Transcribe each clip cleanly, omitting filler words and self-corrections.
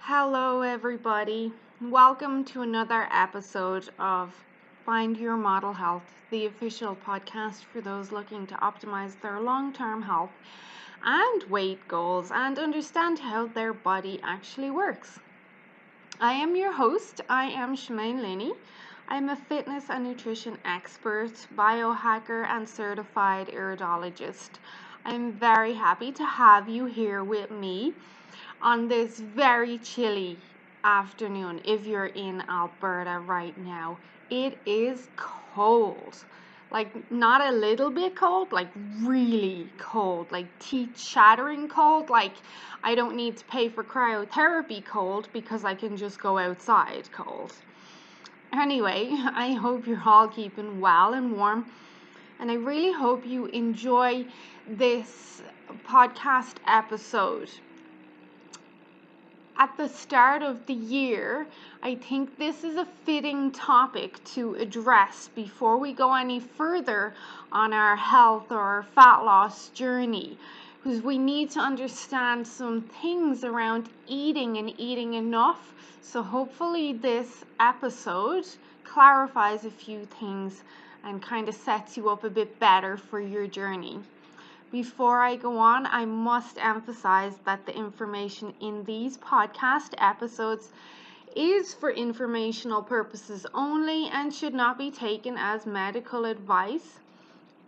Hello, everybody. Welcome to another episode of Find Your Model Health, the official podcast for those looking to optimize their long term health and weight goals and understand how their body actually works. I am your host. I am Shemaine Linney. I'm a fitness and nutrition expert, biohacker, and certified iridologist. I'm very happy to have you here with me on this very chilly afternoon if you're in Alberta right now. It is cold. Like, not a little bit cold, like really cold, like teeth shattering cold. Like, I don't need to pay for cryotherapy cold because I can just go outside cold. Anyway, I hope you're all keeping well and warm, and I really hope you enjoy this podcast episode. At the start of the year, I think this is a fitting topic to address before we go any further on our health or fat loss journey, because we need to understand some things around eating and eating enough. So hopefully this episode clarifies a few things and kind of sets you up a bit better for your journey. Before I go on, I must emphasize that the information in these podcast episodes is for informational purposes only and should not be taken as medical advice.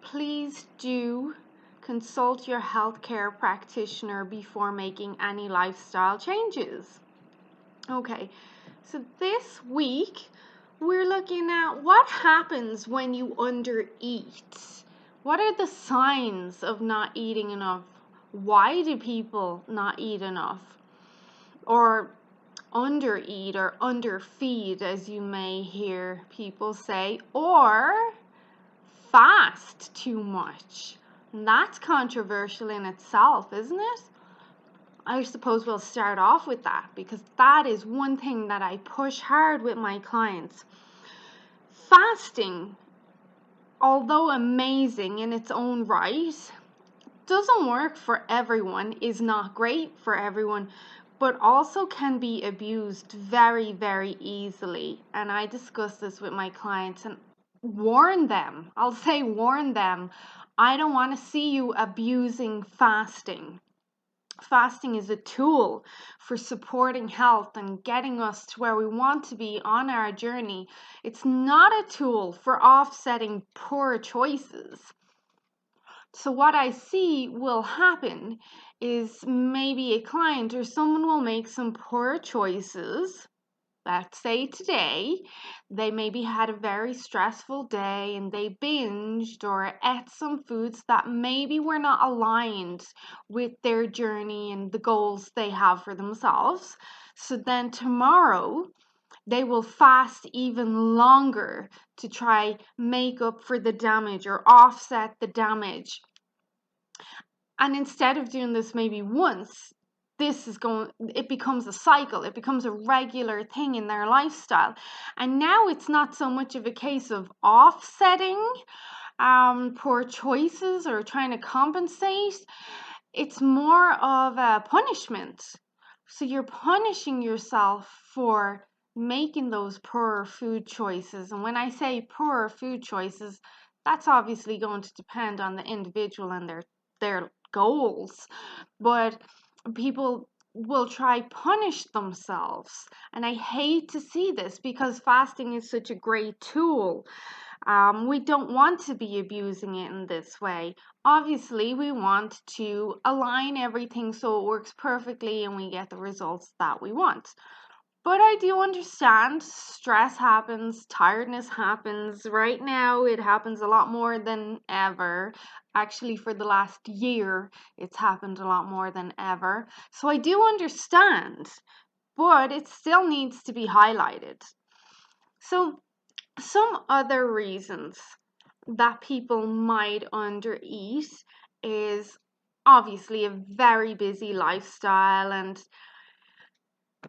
Please do consult your healthcare practitioner before making any lifestyle changes. Okay, so this week we're looking at what happens when you undereat. What are the signs of not eating enough? Why do people not eat enough? Or undereat or underfeed, as you may hear people say, or fast too much. And that's controversial in itself, isn't it? I suppose we'll start off with that because that is one thing that I push hard with my clients. Fasting, although amazing in its own right, doesn't work for everyone, is not great for everyone, but also can be abused very, very easily. And I discuss this with my clients and warn them. I'll say warn them. I don't want to see you abusing fasting. Fasting is a tool for supporting health and getting us to where we want to be on our journey. It's not a tool for offsetting poor choices. So what I see will happen is maybe a client or someone will make some poor choices. Let's say today, they maybe had a very stressful day and they binged or ate some foods that maybe were not aligned with their journey and the goals they have for themselves. So then tomorrow, they will fast even longer to try make up for the damage or offset the damage. And instead of doing this maybe once, it becomes a cycle, it becomes a regular thing in their lifestyle. And now it's not so much of a case of offsetting poor choices or trying to compensate. It's more of a punishment. So you're punishing yourself for making those poor food choices. And when I say poor food choices, that's obviously going to depend on the individual and their goals, but people will try punish themselves, and I hate to see this because fasting is such a great tool. We don't want to be abusing it in this way. Obviously, we want to align everything so it works perfectly and we get the results that we want. But I do understand stress happens, tiredness happens. Right now, it happens a lot more than ever. Actually, for the last year, it's happened a lot more than ever. So I do understand, but it still needs to be highlighted. So, some other reasons that people might undereat is obviously a very busy lifestyle, and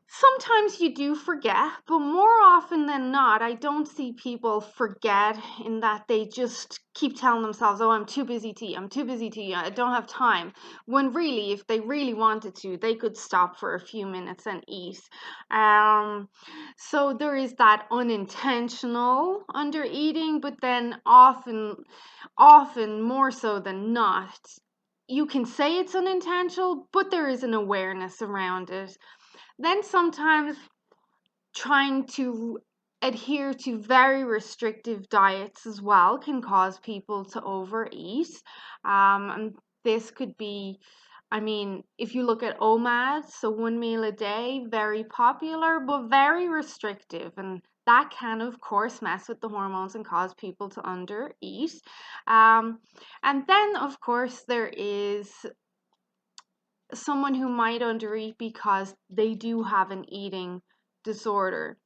Sometimes you do forget, but more often than not, I don't see people forget in that they just keep telling themselves, oh, I'm too busy to eat, I'm too busy to eat, I don't have time. When really, if they really wanted to, they could stop for a few minutes and eat. So there is that unintentional under eating, but then often more so than not, you can say it's unintentional, but there is an awareness around it. Then sometimes trying to adhere to very restrictive diets as well can cause people to overeat. And this could be, I mean, if you look at OMAD, so 1 meal a day, very popular, but very restrictive. And that can, of course, mess with the hormones and cause people to undereat. Um, and then, of course, there is someone who might undereat because they do have an eating disorder.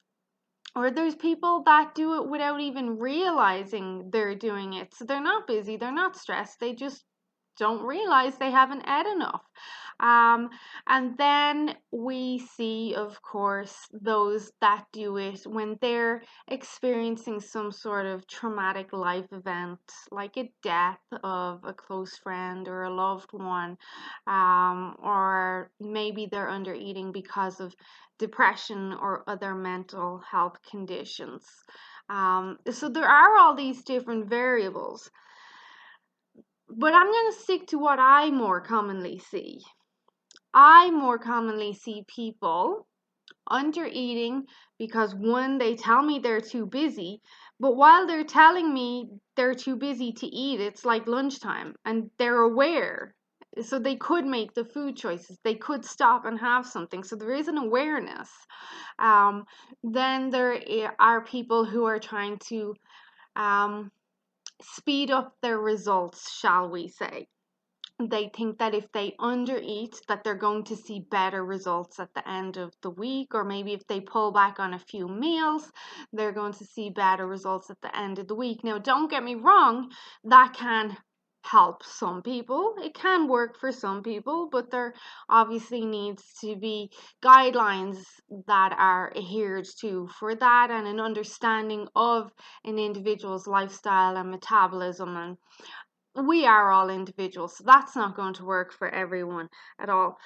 Or there's people that do it without even realizing they're doing it. So they're not busy, they're not stressed, they just don't realize they haven't ate enough. Um, and then we see, of course, those that do it when they're experiencing some sort of traumatic life event, like a death of a close friend or a loved one, or maybe they're under eating because of depression or other mental health conditions. So there are all these different variables. But I'm going to stick to what I more commonly see. I more commonly see people under eating because one, they tell me they're too busy, but while they're telling me they're too busy to eat, it's like lunchtime and they're aware. So they could make the food choices. They could stop and have something. So there is an awareness. Um, then there are people who are trying to um, speed up their results, shall we say. They think that if they undereat that they're going to see better results at the end of the week, or maybe if they pull back on a few meals they're going to see better results at the end of the week. Now don't get me wrong, that can help some people, it can work for some people, but there obviously needs to be guidelines that are adhered to for that, and an understanding of an individual's lifestyle and metabolism. And we are all individuals, so that's not going to work for everyone at all.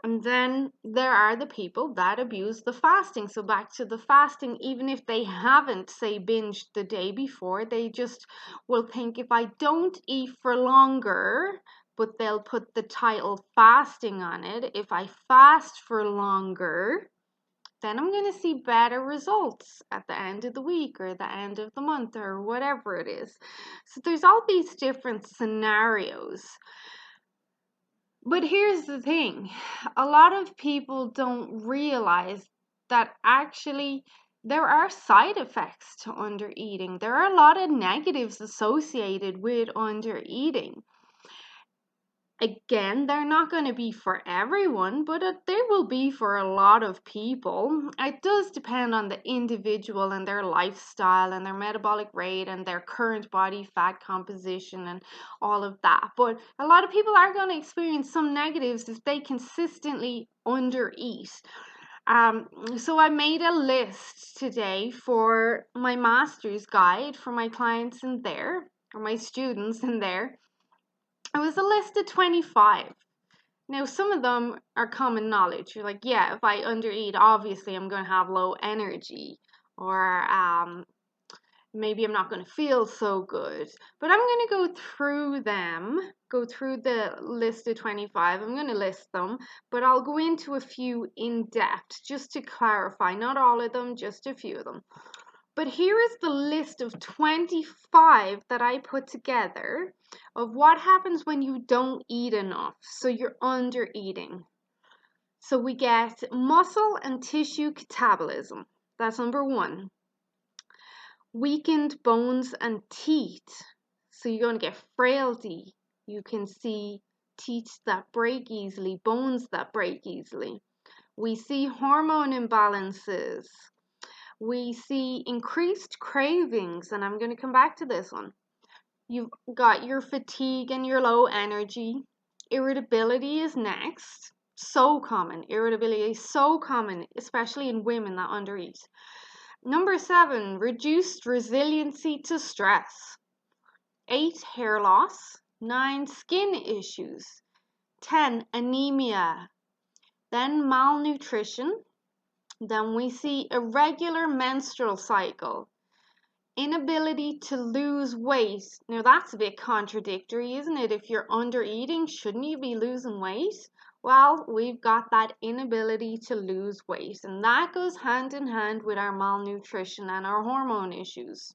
And then there are the people that abuse the fasting. So back to the fasting, even if they haven't, say, binged the day before, they just will think, if I don't eat for longer, but they'll put the title fasting on it, if I fast for longer, then I'm going to see better results at the end of the week or the end of the month or whatever it is. So there's all these different scenarios. But here's the thing, a lot of people don't realize that actually there are side effects to undereating. There are a lot of negatives associated with undereating. Again, they're not going to be for everyone, but they will be for a lot of people. It does depend on the individual and their lifestyle and their metabolic rate and their current body fat composition and all of that. But a lot of people are going to experience some negatives if they consistently undereat. So I made a list today for my master's guide for my clients in there, or my students in there. It was a list of 25. Now, some of them are common knowledge. You're like, yeah, if I undereat, obviously I'm going to have low energy, or maybe I'm not going to feel so good. But I'm going to go through the list of 25. I'm going to list them, but I'll go into a few in depth just to clarify. Not all of them, just a few of them. But here is the list of 25 that I put together of what happens when you don't eat enough. So you're under eating. So we get muscle and tissue catabolism. That's number one. Weakened bones and teeth. So you're going to get frailty. You can see teeth that break easily, bones that break easily. We see hormone imbalances. We see increased cravings, and I'm going to come back to this one. You've got your fatigue and your low energy. Irritability is next. So common. Irritability is so common, especially in women that undereat. Number 7, reduced resiliency to stress. 8, hair loss. 9, skin issues. 10, anemia. Then malnutrition. Then we see irregular menstrual cycle. Inability to lose weight. Now that's a bit contradictory, isn't it? If you're under eating, shouldn't you be losing weight? Well, we've got that inability to lose weight, and that goes hand in hand with our malnutrition and our hormone issues.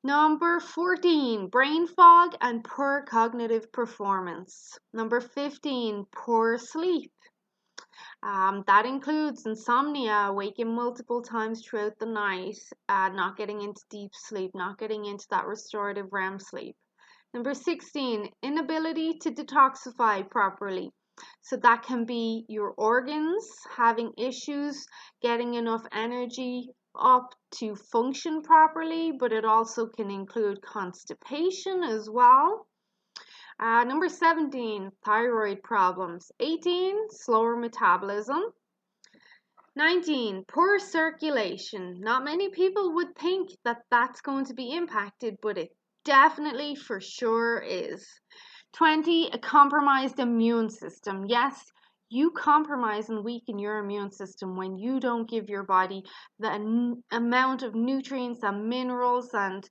Number 14, brain fog and poor cognitive performance. Number 15, poor sleep. That includes insomnia, waking multiple times throughout the night, not getting into deep sleep, not getting into that restorative REM sleep. Number 16, inability to detoxify properly. So that can be your organs having issues getting enough energy up to function properly, but it also can include constipation as well. Number 17, thyroid problems. 18, slower metabolism. 19, poor circulation. Not many people would think that that's going to be impacted, but it definitely for sure is. 20, a compromised immune system. Yes, you compromise and weaken your immune system when you don't give your body the amount of nutrients and minerals and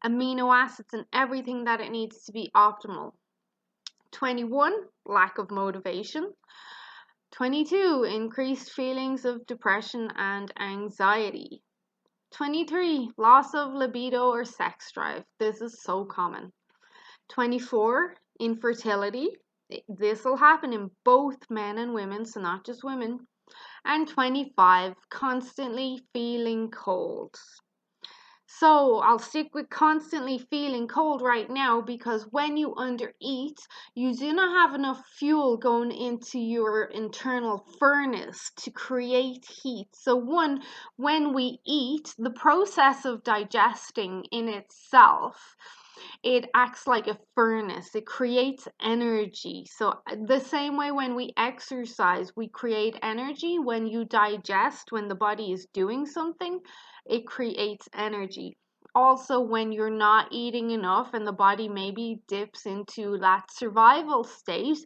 amino acids and everything that it needs to be optimal. 21, lack of motivation. 22, increased feelings of depression and anxiety. 23, loss of libido or sex drive. This is so common. 24, infertility. This will happen in both men and women, so not just women. And 25, constantly feeling cold. So I'll stick with constantly feeling cold right now because when you undereat, you do not have enough fuel going into your internal furnace to create heat. So when we eat, the process of digesting in itself, it acts like a furnace. It creates energy. So the same way when we exercise, we create energy. When you digest, when the body is doing something, it creates energy. Also, when you're not eating enough and the body maybe dips into that survival state,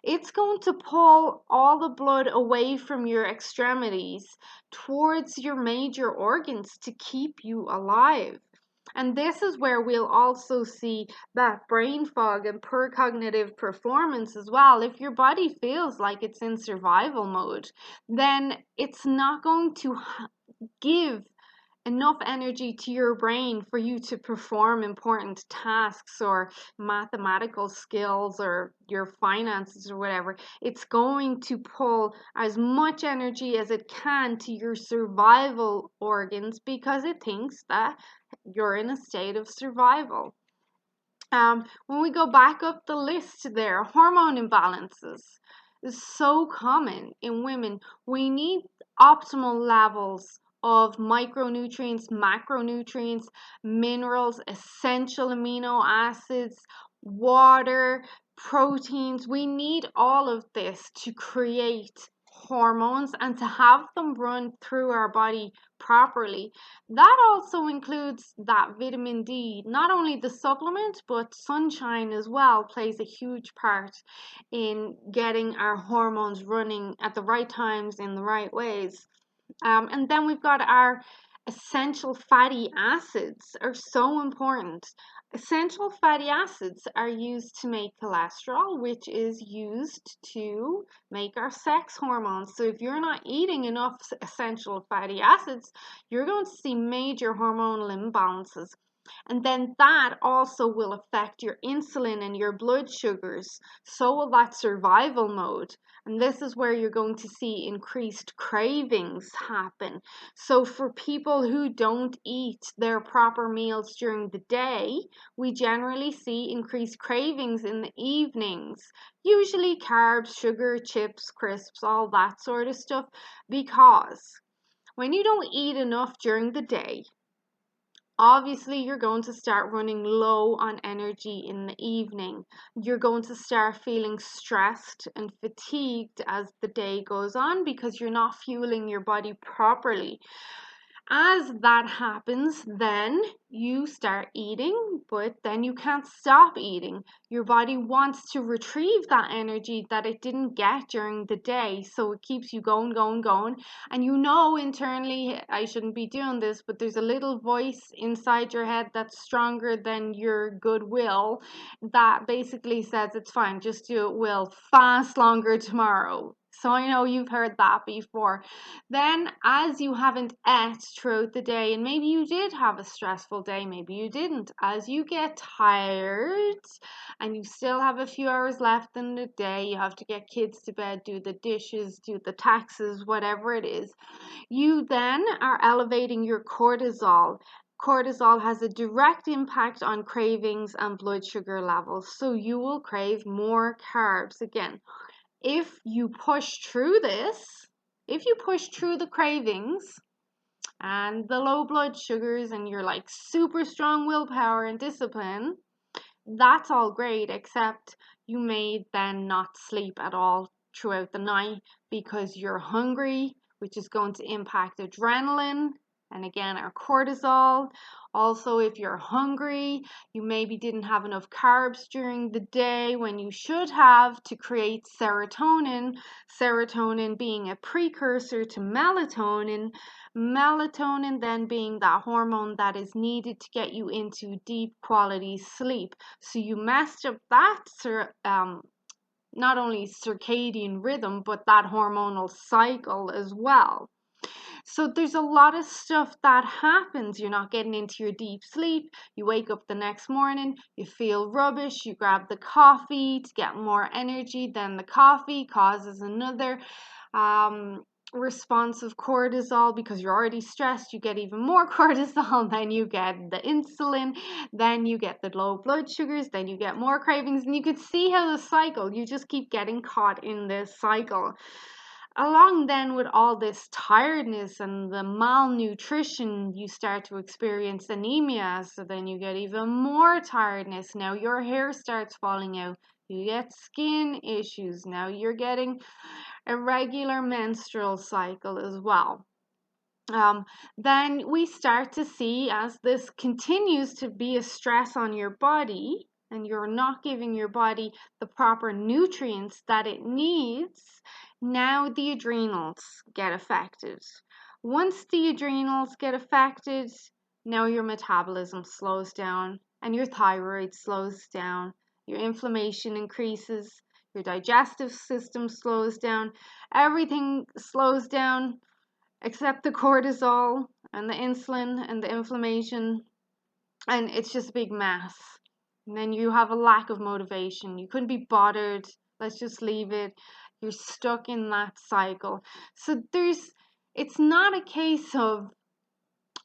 it's going to pull all the blood away from your extremities towards your major organs to keep you alive. And this is where we'll also see that brain fog and poor cognitive performance as well. If your body feels like it's in survival mode, then it's not going to give enough energy to your brain for you to perform important tasks or mathematical skills or your finances or whatever. It's going to pull as much energy as it can to your survival organs because it thinks that you're in a state of survival. When we go back up the list there, hormone imbalances is so common in women. We need optimal levels of micronutrients, macronutrients, minerals, essential amino acids, water, proteins. We need all of this to create hormones and to have them run through our body properly. That also includes that vitamin D. Not only the supplement, but sunshine as well plays a huge part in getting our hormones running at the right times in the right ways. And then we've got our essential fatty acids are so important. Essential fatty acids are used to make cholesterol, which is used to make our sex hormones. So if you're not eating enough essential fatty acids, you're going to see major hormonal imbalances. And then that also will affect your insulin and your blood sugars. So will that survival mode. And this is where you're going to see increased cravings happen. So for people who don't eat their proper meals during the day, we generally see increased cravings in the evenings. Usually carbs, sugar, chips, crisps, all that sort of stuff. Because when you don't eat enough during the day, Obviously, you're going to start running low on energy in the evening. You're going to start feeling stressed and fatigued as the day goes on because you're not fueling your body properly. As that happens, then you start eating, but then you can't stop eating. Your body wants to retrieve that energy that it didn't get during the day, so it keeps you going, going, going. And you know internally, I shouldn't be doing this, but there's a little voice inside your head that's stronger than your goodwill that basically says it's fine, just do it, will fast longer tomorrow. So I know you've heard that before. Then, as you haven't ate throughout the day, and maybe you did have a stressful day, maybe you didn't, as you get tired and you still have a few hours left in the day, you have to get kids to bed, do the dishes, do the taxes, whatever it is, you then are elevating your cortisol. Cortisol has a direct impact on cravings and blood sugar levels, so you will crave more carbs again. If you push through this, if you push through the cravings and the low blood sugars and you're like super strong willpower and discipline, that's all great, except you may then not sleep at all throughout the night because you're hungry, which is going to impact adrenaline and again our cortisol. Also, if you're hungry, you maybe didn't have enough carbs during the day when you should have to create serotonin. Serotonin being a precursor to melatonin. Melatonin then being that hormone that is needed to get you into deep quality sleep. So you messed up that not only circadian rhythm, but that hormonal cycle as well. So there's a lot of stuff that happens. You're not getting into your deep sleep. You wake up the next morning, you feel rubbish. You grab the coffee to get more energy. Then the coffee causes another response of cortisol because you're already stressed. You get even more cortisol. Then you get the insulin. Then you get the low blood sugars. Then you get more cravings. And you could see how the cycle, you just keep getting caught in this cycle. Along then with all this tiredness and the malnutrition, you start to experience anemia. So then you get even more tiredness. Now your hair starts falling out. You get skin issues. Now you're getting irregular menstrual cycle as well. Then we start to see, as this continues to be a stress on your body and you're not giving your body the proper nutrients that it needs, now the adrenals get affected. Once the adrenals get affected, now your metabolism slows down and your thyroid slows down, your inflammation increases, your digestive system slows down, everything slows down except the cortisol and the insulin and the inflammation, and it's just a big mess. And then you have a lack of motivation. You couldn't be bothered. Let's just leave it. You're stuck in that cycle. So it's not a case of,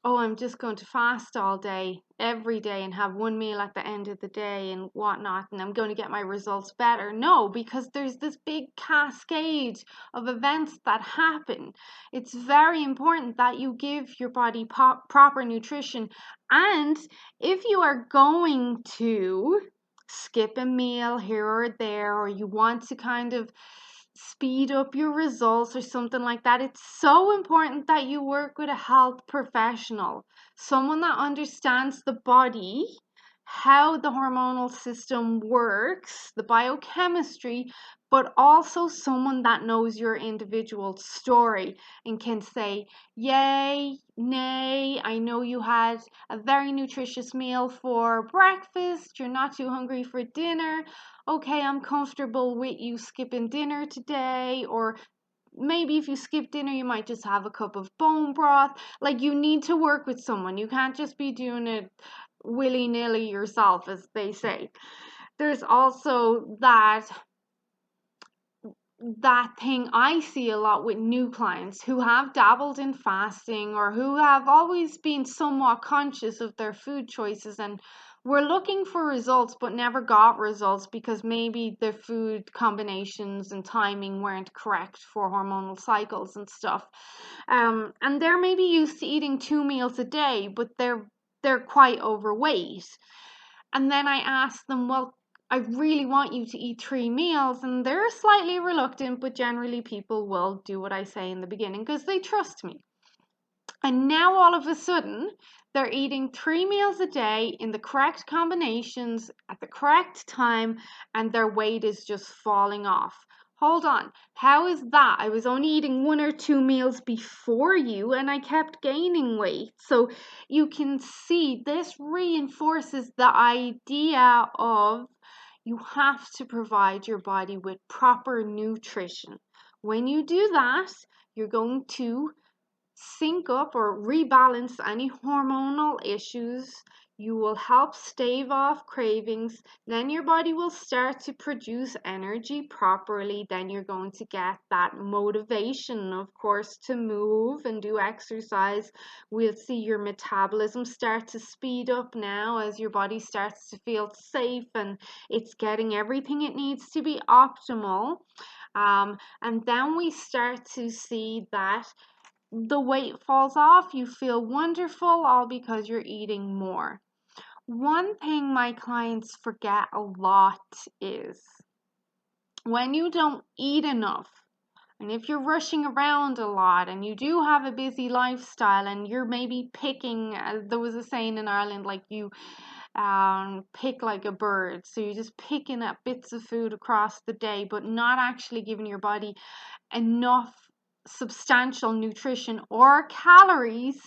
oh, I'm just going to fast all day, every day, and have one meal at the end of the day and whatnot, and I'm going to get my results better. No, because there's this big cascade of events that happen. It's very important that you give your body proper nutrition. And if you are going to skip a meal here or there, or you want to kind of speed up your results or something like that, it's so important that you work with a health professional, someone that understands the body, how the hormonal system works, the biochemistry, but also someone that knows your individual story and can say, yay, nay, I know you had a very nutritious meal for breakfast, you're not too hungry for dinner. Okay, I'm comfortable with you skipping dinner today, or maybe if you skip dinner, you might just have a cup of bone broth. Like, you need to work with someone. You can't just be doing it willy-nilly yourself, as they say. There's also that thing I see a lot with new clients who have dabbled in fasting or who have always been somewhat conscious of their food choices and were looking for results but never got results because maybe their food combinations and timing weren't correct for hormonal cycles and stuff. And they're maybe used to eating 2 meals a day, but they're they're quite overweight. And then I ask them, well, I really want you to eat 3 meals. And they're slightly reluctant, but generally people will do what I say in the beginning because they trust me. And now all of a sudden, they're eating 3 meals a day in the correct combinations at the correct time, and their weight is just falling off. Hold on, how is that? I was only eating 1 or 2 meals before you, and I kept gaining weight. So you can see this reinforces the idea of you have to provide your body with proper nutrition. When you do that, you're going to sync up or rebalance any hormonal issues. You will help stave off cravings. Then your body will start to produce energy properly. Then you're going to get that motivation, of course, to move and do exercise. We'll see your metabolism start to speed up now as your body starts to feel safe and it's getting everything it needs to be optimal. And then we start to see that the weight falls off, you feel wonderful, all because you're eating more. One thing my clients forget a lot is when you don't eat enough, and if you're rushing around a lot and you do have a busy lifestyle and you're maybe picking, there was a saying in Ireland, like you pick like a bird. So you're just picking up bits of food across the day, but not actually giving your body enough substantial nutrition or calories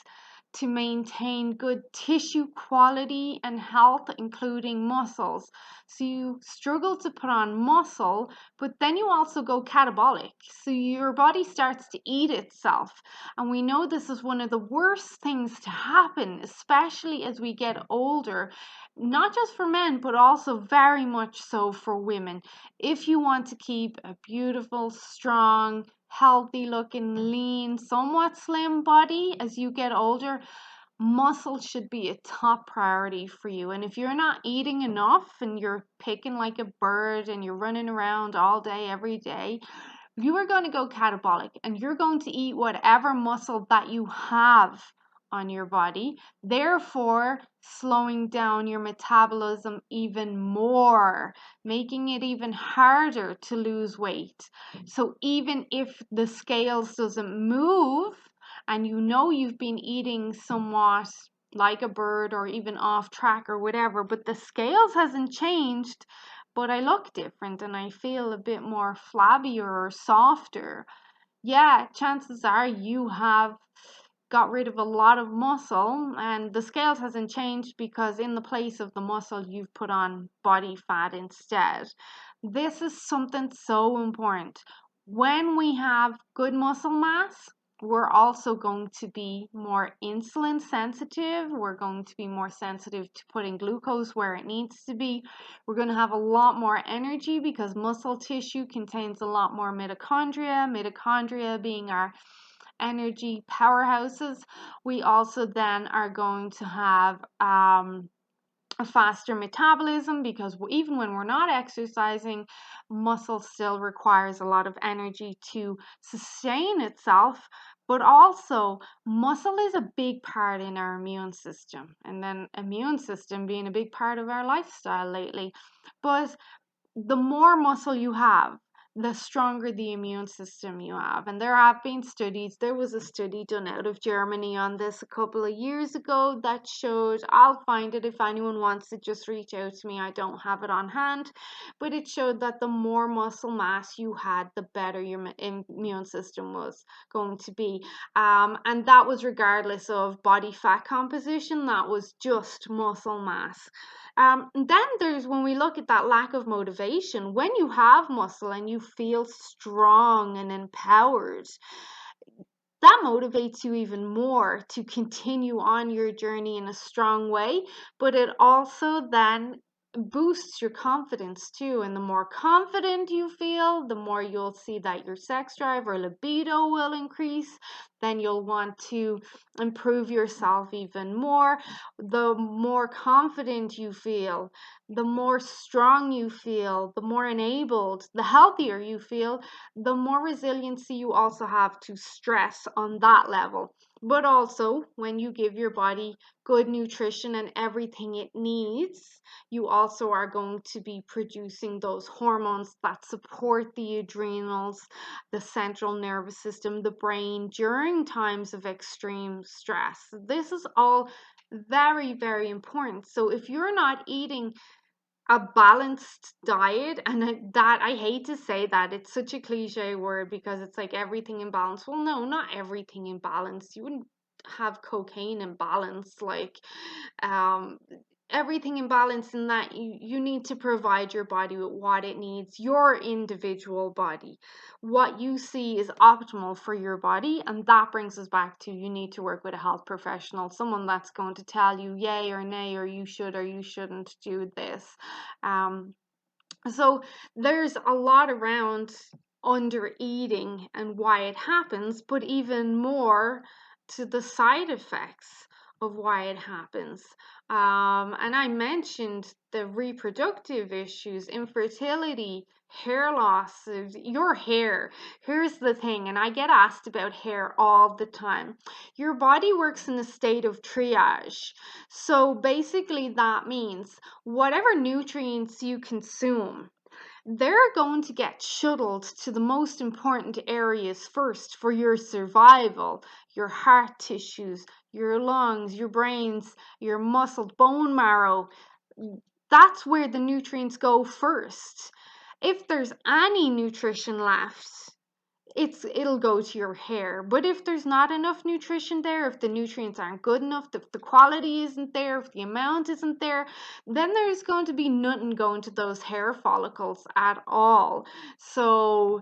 to maintain good tissue quality and health, including muscles. So you struggle to put on muscle, but then you also go catabolic. So your body starts to eat itself. And we know this is one of the worst things to happen, especially as we get older, not just for men, but also very much so for women. If you want to keep a beautiful, strong, healthy looking, lean, somewhat slim body as you get older, muscle should be a top priority for you. And if you're not eating enough and you're picking like a bird and you're running around all day, every day, you are going to go catabolic and you're going to eat whatever muscle that you have on your body, therefore slowing down your metabolism even more, making it even harder to lose weight. So even if the scales doesn't move and you know you've been eating somewhat like a bird or even off track or whatever, but the scales hasn't changed, but I look different and I feel a bit more flabbier or softer, yeah, chances are you have got rid of a lot of muscle and the scales hasn't changed because in the place of the muscle you've put on body fat instead. This is something so important. When we have good muscle mass, we're also going to be more insulin sensitive. We're going to be more sensitive to putting glucose where it needs to be. We're going to have a lot more energy because muscle tissue contains a lot more mitochondria being our energy powerhouses. We also then are going to have a faster metabolism because even when we're not exercising, muscle still requires a lot of energy to sustain itself. But also, muscle is a big part in our immune system, and then immune system being a big part of our lifestyle lately. But the more muscle you have, the stronger the immune system you have. And there have been studies. There was a study done out of Germany on this a couple of years ago that showed, I'll find it if anyone wants it, just reach out to me. I don't have it on hand. But it showed that the more muscle mass you had, the better your immune system was going to be. And that was regardless of body fat composition, that was just muscle mass. Then there's when we look at that lack of motivation, when you have muscle and you feel strong and empowered, that motivates you even more to continue on your journey in a strong way. But it also then boosts your confidence too. And the more confident you feel, the more you'll see that your sex drive or libido will increase. Then you'll want to improve yourself even more. The more confident you feel, the more strong you feel, the more enabled, the healthier you feel, the more resiliency you also have to stress on that level. But also, when you give your body good nutrition and everything it needs, you also are going to be producing those hormones that support the adrenals, the central nervous system, the brain during times of extreme stress. This is all very, very important. So if you're not eating a balanced diet, and that I hate to say that, it's such a cliche word because it's like everything in balance. Well, no, not everything in balance. You wouldn't have cocaine in balance, like um everything in balance, in that you need to provide your body with what it needs, your individual body. What you see is optimal for your body, and that brings us back to, you need to work with a health professional, someone that's going to tell you yay or nay, or you should or you shouldn't do this. um so there's a lot around under eating and why it happens, but even more to the side effects of why it happens. And I mentioned the reproductive issues, infertility, hair loss, of your hair. Here's the thing, and I get asked about hair all the time. Your body works in a state of triage. So basically, that means whatever nutrients you consume, they're going to get shuttled to the most important areas first for your survival: your heart tissues, your lungs, your brains, your muscle, bone marrow. That's where the nutrients go first. If there's any nutrition left, it'll go to your hair. But if there's not enough nutrition there, if the nutrients aren't good enough, if the quality isn't there, if the amount isn't there, then there's going to be nothing going to those hair follicles at all. So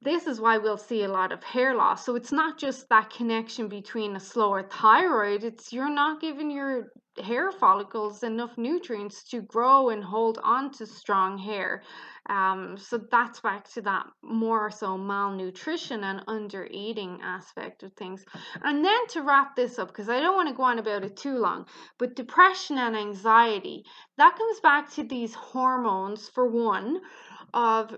this is why we'll see a lot of hair loss. So it's not just that connection between a slower thyroid, it's you're not giving your hair follicles enough nutrients to grow and hold on to strong hair. So that's back to that more so malnutrition and under eating aspect of things. And then to wrap this up, because I don't want to go on about it too long, but depression and anxiety, that comes back to these hormones, for one, of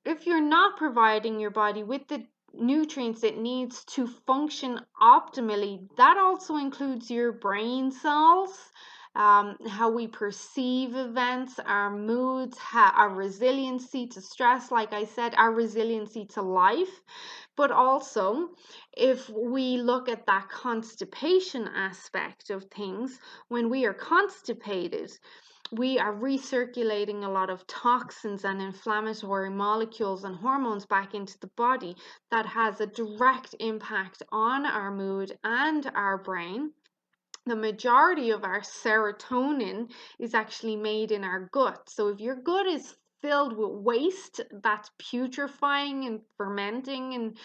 if you're not providing your body with the nutrients it needs to function optimally. That also includes your brain cells, how we perceive events, our moods, our resiliency to stress, like I said, our resiliency to life. But also, if we look at that constipation aspect of things, when we are constipated, we are recirculating a lot of toxins and inflammatory molecules and hormones back into the body. That has a direct impact on our mood and our brain. The majority of our serotonin is actually made in our gut. So if your gut is filled with waste that's putrefying and fermenting and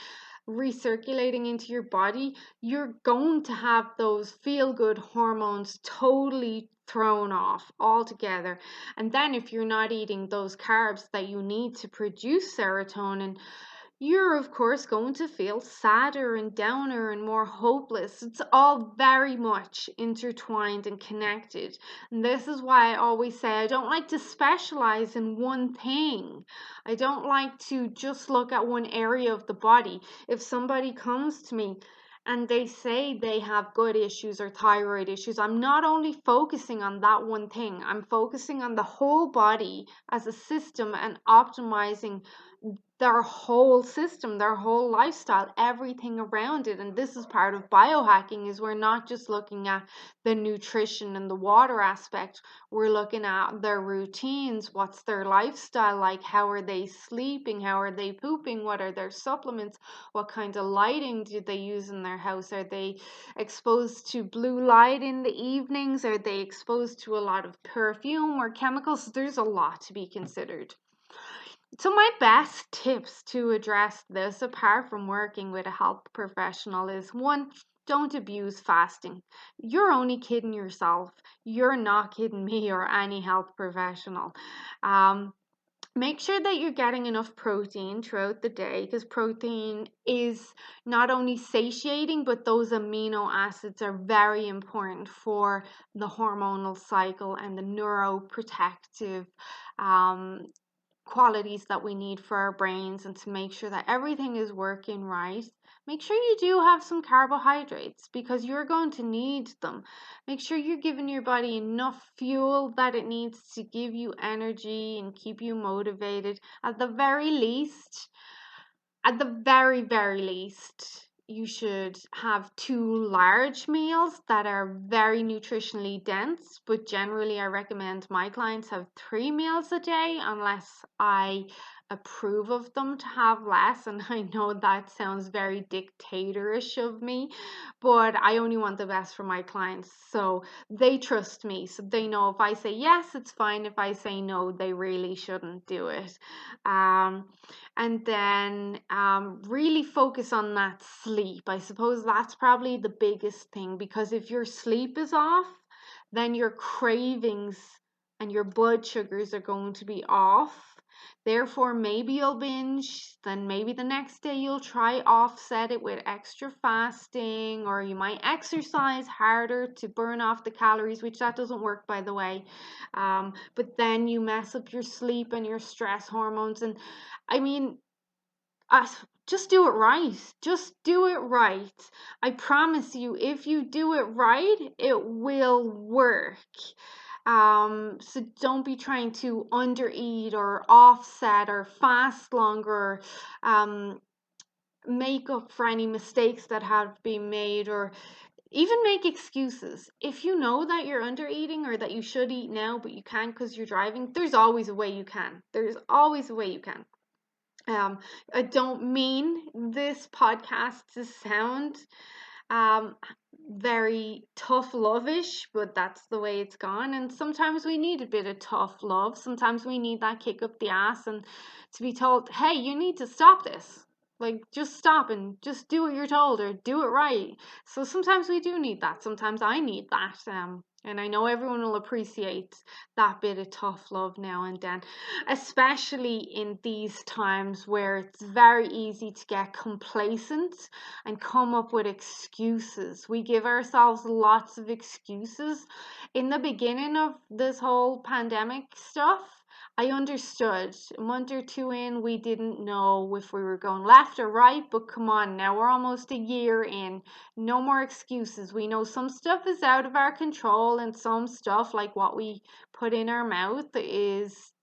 recirculating into your body, you're going to have those feel good hormones totally thrown off altogether. And then if you're not eating those carbs that you need to produce serotonin, you're of course going to feel sadder and downer and more hopeless. It's all very much intertwined and connected. And this is why I always say I don't like to specialize in one thing. I don't like to just look at one area of the body. If somebody comes to me and they say they have gut issues or thyroid issues, I'm not only focusing on that one thing, I'm focusing on the whole body as a system and optimizing their whole system, their whole lifestyle, everything around it. And this is part of biohacking, is we're not just looking at the nutrition and the water aspect. We're looking at their routines, what's their lifestyle like, how are they sleeping, how are they pooping, what are their supplements, what kind of lighting do they use in their house, are they exposed to blue light in the evenings, are they exposed to a lot of perfume or chemicals. There's a lot to be considered. So, my best tips to address this, apart from working with a health professional, is one, don't abuse fasting. You're only kidding yourself. You're not kidding me or any health professional. Um, Make sure that you're getting enough protein throughout the day, because protein is not only satiating, but those amino acids are very important for the hormonal cycle and the neuroprotective um, qualities that we need for our brains, and to make sure that everything is working right. Make sure you do have some carbohydrates, because you're going to need them. Make sure you're giving your body enough fuel that it needs to give you energy and keep you motivated. At the very, very least, you should have two large meals that are very nutritionally dense. But generally, I recommend my clients have 3 meals a day, unless I approve of them to have less. And I know that sounds very dictatorish of me, but I only want the best for my clients. So they trust me. So they know if I say yes, it's fine. If I say no, they really shouldn't do it. And then really focus on that sleep. I suppose that's probably the biggest thing, because if your sleep is off, then your cravings and your blood sugars are going to be off. Therefore, maybe you'll binge, then maybe the next day you'll try offset it with extra fasting, or you might exercise harder to burn off the calories, which that doesn't work, by the way. But then you mess up your sleep and your stress hormones. And I mean, uh, just do it right. Just do it right. I promise you, if you do it right, it will work. So don't be trying to undereat or offset or fast longer, um, make up for any mistakes that have been made, or even make excuses. If you know that you're under eating, or that you should eat now but you can't because you're driving, there's always a way you can. There's always a way you can. Um, I don't mean this podcast to sound um, very tough lovish, but that's the way it's gone. And sometimes we need a bit of tough love. Sometimes we need that kick up the ass, and to be told, hey, you need to stop this. Like, just stop and just do what you're told, or do it right. So sometimes we do need that. Sometimes I need that. And I know everyone will appreciate that bit of tough love now and then, especially in these times where it's very easy to get complacent and come up with excuses. We give ourselves lots of excuses. In the beginning of this whole pandemic stuff, I understood. A month or two in, we didn't know if we were going left or right, but come on, now we're almost a year in. No more excuses. We know some stuff is out of our control, and some stuff, like what we put in our mouth, is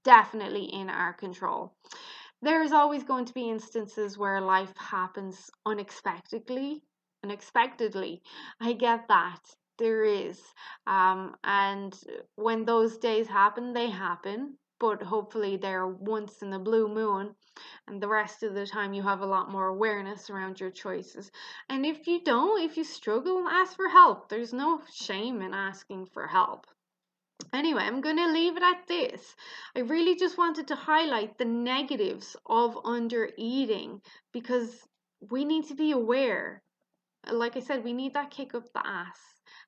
definitely in our control. There's always going to be instances where life happens unexpectedly. I get that. There is. And when those days happen, they happen. But hopefully they're once in a blue moon, and the rest of the time you have a lot more awareness around your choices. And if you don't, if you struggle, ask for help. There's no shame in asking for help. Anyway, I'm going to leave it at this. I really just wanted to highlight the negatives of under eating, because we need to be aware. Like I said, we need that kick up the ass.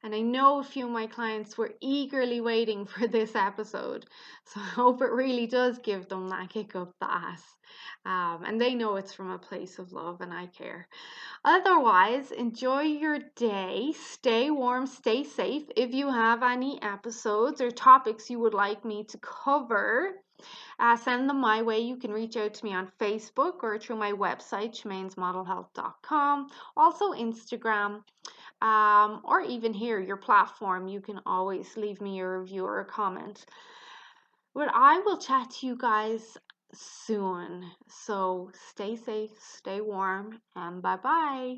And I know a few of my clients were eagerly waiting for this episode. So I hope it really does give them that kick up the ass. And they know it's from a place of love, and I care. Otherwise, enjoy your day. Stay warm, stay safe. If you have any episodes or topics you would like me to cover, send them my way. You can reach out to me on Facebook or through my website, shemainesmodelhealth.com. Also, Instagram, or even here, your platform. You can always leave me a review or a comment. But I will chat to you guys soon. So stay safe, stay warm, and bye bye.